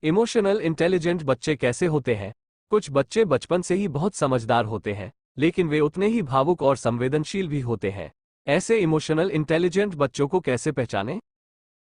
Emotional intelligent बच्चे कैसे होते हैं? कुछ बच्चे बचपन से ही बहुत समझदार होते हैं, लेकिन वे उतने ही भावुक और संवेदनशील भी होते हैं। ऐसे इमोशनल इंटेलिजेंट बच्चों को कैसे पहचानें?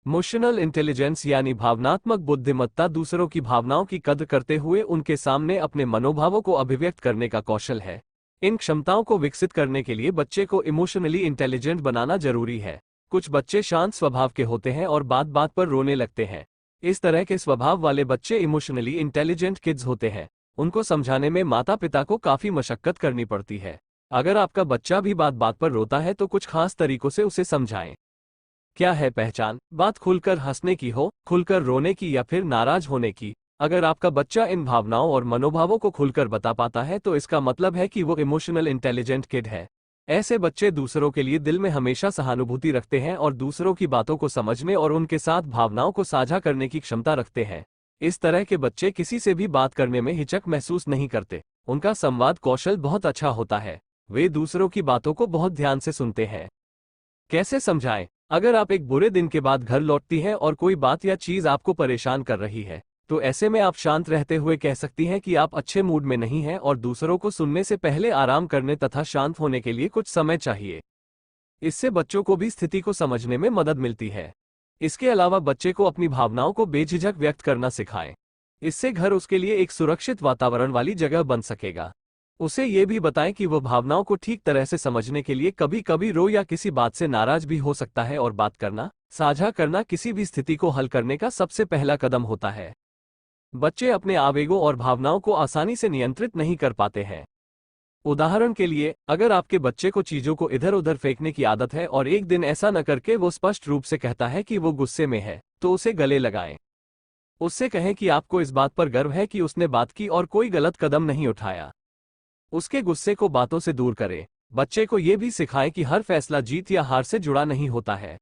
इमोशनल इंटेलिजेंस यानी भावनात्मक बुद्धिमत्ता दूसरों की भावनाओं की कद्र करते हुए उनके सामने अपने मनोभावों को अभिव्यक्त करने का कौशल है। इन क्षमताओं को विकसित करने के लिए बच्चे को इमोशनली इंटेलिजेंट बनाना जरूरी है। कुछ बच्चे शांत स्वभाव के होते हैं और बात बात पर रोने लगते हैं। इस तरह के स्वभाव वाले बच्चे इमोशनली इंटेलिजेंट किड्स होते हैं। उनको समझाने में माता पिता को काफी मशक्कत करनी पड़ती है। अगर आपका बच्चा भी बात बात पर रोता है तो कुछ खास तरीकों से उसे समझाएं। क्या है पहचान? बात खुलकर हंसने की हो, खुलकर रोने की या फिर नाराज होने की। अगर आपका बच्चा इन भावनाओं और मनोभावों को खुलकर बता पाता है तो इसका मतलब है कि वो इमोशनल इंटेलिजेंट किड है। ऐसे बच्चे दूसरों के लिए दिल में हमेशा सहानुभूति रखते हैं और दूसरों की बातों को समझने और उनके साथ भावनाओं को साझा करने की क्षमता रखते हैं। इस तरह के बच्चे किसी से भी बात करने में हिचक महसूस नहीं करते। उनका संवाद कौशल बहुत अच्छा होता है। वे दूसरों की बातों को बहुत ध्यान से सुनते हैं। कैसे समझाएं? अगर आप एक बुरे दिन के बाद घर लौटती हैं और कोई बात या चीज आपको परेशान कर रही है, तो ऐसे में आप शांत रहते हुए कह सकती हैं कि आप अच्छे मूड में नहीं हैं और दूसरों को सुनने से पहले आराम करने तथा शांत होने के लिए कुछ समय चाहिए। इससे बच्चों को भी स्थिति को समझने में मदद मिलती है। इसके अलावा बच्चे को अपनी भावनाओं को बेझिझक व्यक्त करना सिखाएं। इससे घर उसके लिए एक सुरक्षित वातावरण वाली जगह बन सकेगा। उसे ये भी बताएं कि वह भावनाओं को ठीक तरह से समझने के लिए कभी कभी रो या किसी बात से नाराज भी हो सकता है और बात करना, साझा करना किसी भी स्थिति को हल करने का सबसे पहला कदम होता है। बच्चे अपने आवेगों और भावनाओं को आसानी से नियंत्रित नहीं कर पाते हैं। उदाहरण के लिए, अगर आपके बच्चे को चीजों को इधर उधर फेंकने की आदत है और एक दिन ऐसा न करके वो स्पष्ट रूप से कहता है कि वो गुस्से में है, तो उसे गले लगाएं। उससे कहें कि आपको इस बात पर गर्व है कि उसने बात की और कोई गलत कदम नहीं उठाया। उसके गुस्से को बातों से दूर करें। बच्चे को यह भी सिखाएं कि हर फैसला जीत या हार से जुड़ा नहीं होता है।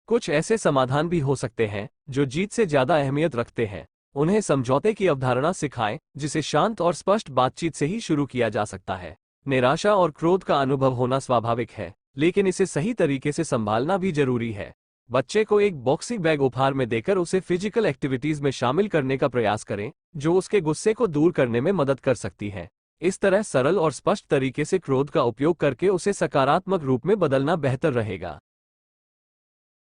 कुछ ऐसे समाधान भी हो सकते हैं जो जीत से ज्यादा अहमियत रखते हैं। उन्हें समझौते की अवधारणा सिखाएं, जिसे शांत और स्पष्ट बातचीत से ही शुरू किया जा सकता है। निराशा और क्रोध का अनुभव होना स्वाभाविक है, लेकिन इसे सही तरीके से संभालना भी जरूरी है। बच्चे को एक बॉक्सिंग बैग उपहार में देकर उसे फिजिकल एक्टिविटीज में शामिल करने का प्रयास करें, जो उसके गुस्से को दूर करने में मदद कर सकती है। इस तरह सरल और स्पष्ट तरीके से क्रोध का उपयोग करके उसे सकारात्मक रूप में बदलना बेहतर रहेगा।